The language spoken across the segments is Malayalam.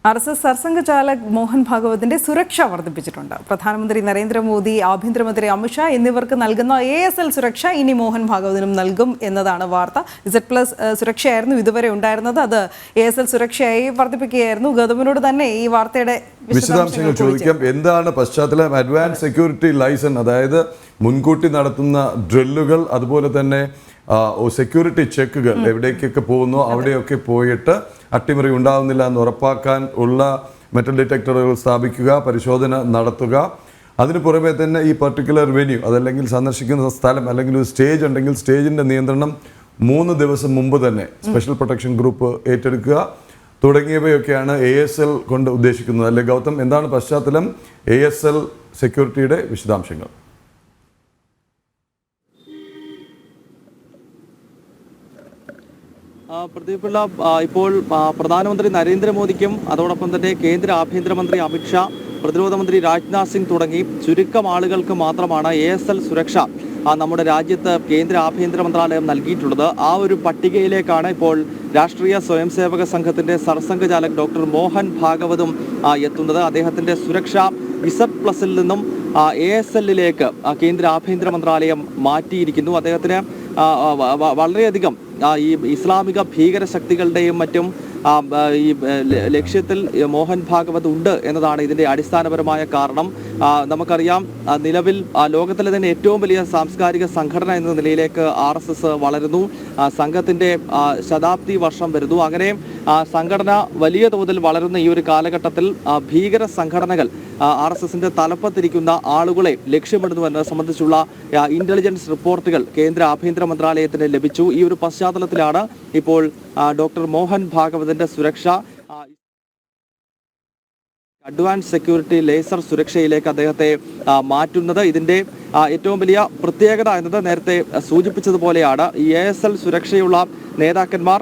RSS സർസംഘചാലക് മോഹൻ ഭാഗവതിന്റെ സുരക്ഷ വർദ്ധിപ്പിച്ചിട്ടുണ്ട്. പ്രധാനമന്ത്രി നരേന്ദ്രമോദി, ആഭ്യന്തരമന്ത്രി അമിത്ഷാ എന്നിവർക്ക് നൽകുന്ന ASL സുരക്ഷ ഇനി മോഹൻ ഭാഗവതിനും നൽകും എന്നതാണ് വാർത്ത. Z+ സുരക്ഷയായിരുന്നു ഇതുവരെ ഉണ്ടായിരുന്നത്. അത് ASL സുരക്ഷയായി വർദ്ധിപ്പിക്കുകയായിരുന്നു. ഗൗതമിനോട് തന്നെ ഈ വാർത്തയുടെ വിശദാംശങ്ങൾ ചോദിക്കാം. എന്താണ് പശ്ചാത്തലം? അഡ്വാൻസ് സെക്യൂരിറ്റി ലൈസൻസ്, അതായത് മുൻകൂട്ടി നടത്തുന്ന ഡ്രില്ലുകൾ, അതുപോലെ തന്നെ സെക്യൂരിറ്റി ചെക്കുകൾ എവിടേക്കൊക്കെ പോകുന്നു അവിടെയൊക്കെ പോയിട്ട് അട്ടിമറി ഉണ്ടാകുന്നില്ല എന്ന് ഉറപ്പാക്കാൻ ഉള്ള മെറ്റൽ ഡിറ്റക്ടറുകൾ സ്ഥാപിക്കുക, പരിശോധന നടത്തുക. അതിന് പുറമെ തന്നെ ഈ പർട്ടിക്കുലർ വെന്യൂ, അതല്ലെങ്കിൽ സന്ദർശിക്കുന്ന സ്ഥലം, അല്ലെങ്കിൽ ഒരു സ്റ്റേജ് ഉണ്ടെങ്കിൽ സ്റ്റേജിൻ്റെ നിയന്ത്രണം 3 ദിവസം മുമ്പ് തന്നെ സ്പെഷ്യൽ പ്രൊട്ടക്ഷൻ ഗ്രൂപ്പ് ഏറ്റെടുക്കുക തുടങ്ങിയവയൊക്കെയാണ് ASL കൊണ്ട് ഉദ്ദേശിക്കുന്നത്. അല്ലെ ഗൗതം, എന്താണ് പശ്ചാത്തലം? ASL സെക്യൂരിറ്റിയുടെ വിശദാംശങ്ങൾ. പ്രദീപിള്ള, ഇപ്പോൾ പ്രധാനമന്ത്രി നരേന്ദ്രമോദിക്കും അതോടൊപ്പം തന്നെ കേന്ദ്ര ആഭ്യന്തരമന്ത്രി അമിത്ഷാ, പ്രതിരോധ മന്ത്രി രാജ്നാഥ് സിംഗ് തുടങ്ങി ചുരുക്കം ആളുകൾക്ക് മാത്രമാണ് ASL സുരക്ഷ നമ്മുടെ രാജ്യത്ത് കേന്ദ്ര ആഭ്യന്തര മന്ത്രാലയം നൽകിയിട്ടുള്ളത്. ആ ഒരു പട്ടികയിലേക്കാണ് ഇപ്പോൾ രാഷ്ട്രീയ സ്വയംസേവക സംഘത്തിന്റെ സർസംഘചാലക് ഡോക്ടർ മോഹൻ ഭാഗവതും എത്തുന്നത്. അദ്ദേഹത്തിന്റെ സുരക്ഷ Z+ൽ നിന്നും ASLലേക്ക് കേന്ദ്ര ആഭ്യന്തര മന്ത്രാലയം മാറ്റിയിരിക്കുന്നു. അദ്ദേഹത്തിന് വളരെയധികം ഈ ഇസ്ലാമിക ഭീകര ശക്തികളുടെയും മറ്റും ഈ ലക്ഷ്യത്തിൽ മോഹൻ ഭാഗവത് ഉണ്ട് എന്നതാണ് ഇതിന്റെ അടിസ്ഥാനപരമായ കാരണം. നമുക്കറിയാം, നിലവിൽ ലോകത്തിലെ തന്നെ ഏറ്റവും വലിയ സാംസ്കാരിക സംഘടന എന്ന നിലയിലേക്ക് RSS വളരുന്നു. സംഘത്തിന്റെ ശതാബ്ദി വർഷം വരുന്നു. അങ്ങനെ സംഘടന വലിയ തോതിൽ വളരുന്ന ഈ ഒരു കാലഘട്ടത്തിൽ ഭീകര സംഘടനകൾ RSSന്റെ തലപ്പത്തിരിക്കുന്ന ആളുകളെ ലക്ഷ്യമിടുന്നു എന്നത് സംബന്ധിച്ചുള്ള ഇന്റലിജൻസ് റിപ്പോർട്ടുകൾ കേന്ദ്ര ആഭ്യന്തര മന്ത്രാലയത്തിന് ലഭിച്ചു. ഈ ഒരു പശ്ചാത്തലത്തിലാണ് ഇപ്പോൾ ഡോക്ടർ മോഹൻ ഭാഗവതിന്റെ സുരക്ഷ അഡ്വാൻസ് സെക്യൂരിറ്റി ലേസർ സുരക്ഷയിലേക്ക് അദ്ദേഹത്തെ മാറ്റുന്നത്. ഇതിന്റെ ഏറ്റവും വലിയ പ്രത്യേകത എന്നത് നേരത്തെ സൂചിപ്പിച്ചതുപോലെയാണ്, ഈ ASL സുരക്ഷയുള്ള നേതാക്കന്മാർ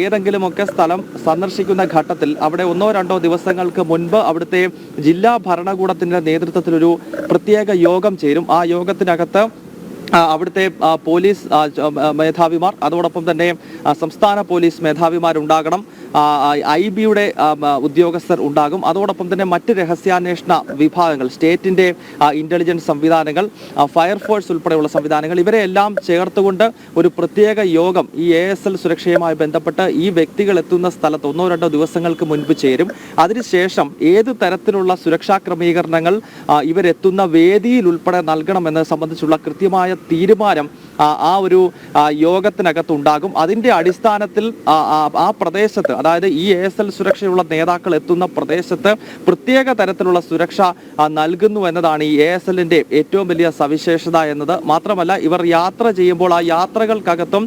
ഏതെങ്കിലുമൊക്കെ സ്ഥലം സന്ദർശിക്കുന്ന ഘട്ടത്തിൽ അവിടെ 1-2 ദിവസങ്ങൾക്ക് മുൻപ് അവിടുത്തെ ജില്ലാ ഭരണകൂടത്തിന്റെ നേതൃത്വത്തിലൊരു പ്രത്യേക യോഗം ചേരും. ആ യോഗത്തിനകത്ത് അവിടുത്തെ പോലീസ് മേധാവിമാർ, അതോടൊപ്പം തന്നെ സംസ്ഥാന പോലീസ് മേധാവിമാരുണ്ടാകണം, IBയുടെ ഉദ്യോഗസ്ഥർ ഉണ്ടാകും, അതോടൊപ്പം തന്നെ മറ്റ് രഹസ്യാന്വേഷണ വിഭാഗങ്ങൾ, സ്റ്റേറ്റിന്റെ ഇന്റലിജൻസ് സംവിധാനങ്ങൾ, ഫയർഫോഴ്സ് ഉൾപ്പെടെയുള്ള സംവിധാനങ്ങൾ, ഇവരെ എല്ലാം ചേർത്തുകൊണ്ട് ഒരു പ്രത്യേക യോഗം ഈ ASL സുരക്ഷയുമായി ബന്ധപ്പെട്ട് ഈ വ്യക്തികൾ എത്തുന്ന സ്ഥലത്ത് 1-2 ദിവസങ്ങൾക്ക് മുൻപ് ചേരും. അതിനുശേഷം ഏത് തരത്തിലുള്ള സുരക്ഷാ ക്രമീകരണങ്ങൾ ഇവരെത്തുന്ന വേദിയിൽ ഉൾപ്പെടെ നൽകണമെന്നത് സംബന്ധിച്ചുള്ള കൃത്യമായ തീരുമാനം ആ ഒരു യോഗത്തിനകത്തുണ്ടാകും. അതിന്റെ അടിസ്ഥാനത്തിൽ ആ പ്രദേശത്ത്, അതായത് ഈ ASL സുരക്ഷയുള്ള നേതാക്കൾ എത്തുന്ന പ്രദേശത്ത് പ്രത്യേക തരത്തിലുള്ള സുരക്ഷ നൽകുന്നു എന്നതാണ് ഈ ASLന്റെ ഏറ്റവും വലിയ സവിശേഷത എന്നത്. മാത്രമല്ല, ഇവർ യാത്ര ചെയ്യുമ്പോൾ ആ യാത്രകൾക്കകത്തും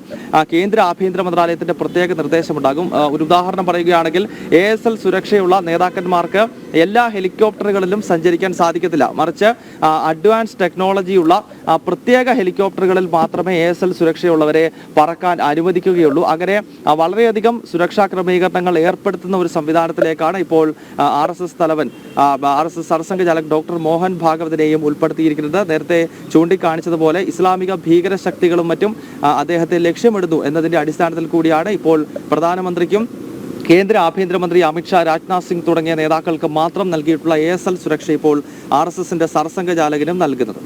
കേന്ദ്ര ആഭ്യന്തര മന്ത്രാലയത്തിന്റെ പ്രത്യേക നിർദ്ദേശമുണ്ടാകും. ഒരു ഉദാഹരണം പറയുകയാണെങ്കിൽ, ASL സുരക്ഷയുള്ള നേതാക്കന്മാർക്ക് എല്ലാ ഹെലികോപ്റ്ററുകളിലും സഞ്ചരിക്കാൻ സാധിക്കത്തില്ല. മറിച്ച് അഡ്വാൻസ് ടെക്നോളജിയുള്ള പ്രത്യേക ഹെലികോപ്റ്ററുകളിൽ മാത്രമേ ASL സുരക്ഷയുള്ളവരെ പറക്കാൻ അനുവദിക്കുകയുള്ളൂ. അങ്ങനെ വളരെയധികം സുരക്ഷാ ക്രമീകരണങ്ങൾ ഏർപ്പെടുത്തുന്ന ഒരു സംവിധാനത്തിലേക്കാണ് ഇപ്പോൾ RSS തലവൻ, RSS സർസംഘചാലക് ഡോക്ടർ മോഹൻ ഭാഗവതിനെയും ഉൾപ്പെടുത്തിയിരിക്കുന്നത്. നേരത്തെ ചൂണ്ടിക്കാണിച്ചതുപോലെ ഇസ്ലാമിക ഭീകര ശക്തികളും മറ്റും അദ്ദേഹത്തെ ലക്ഷ്യമിടുന്നു എന്നതിന്റെ അടിസ്ഥാനത്തിൽ കൂടിയാണ് ഇപ്പോൾ പ്രധാനമന്ത്രിക്കും കേന്ദ്ര ആഭ്യന്തരമന്ത്രി അമിത്ഷാ, രാജ്നാഥ് സിംഗ് തുടങ്ങിയ നേതാക്കൾക്ക് മാത്രം നൽകിയിട്ടുള്ള ASL സുരക്ഷ ഇപ്പോൾ RSSന്റെ സർസംഘചാലകനും നൽകുന്നത്.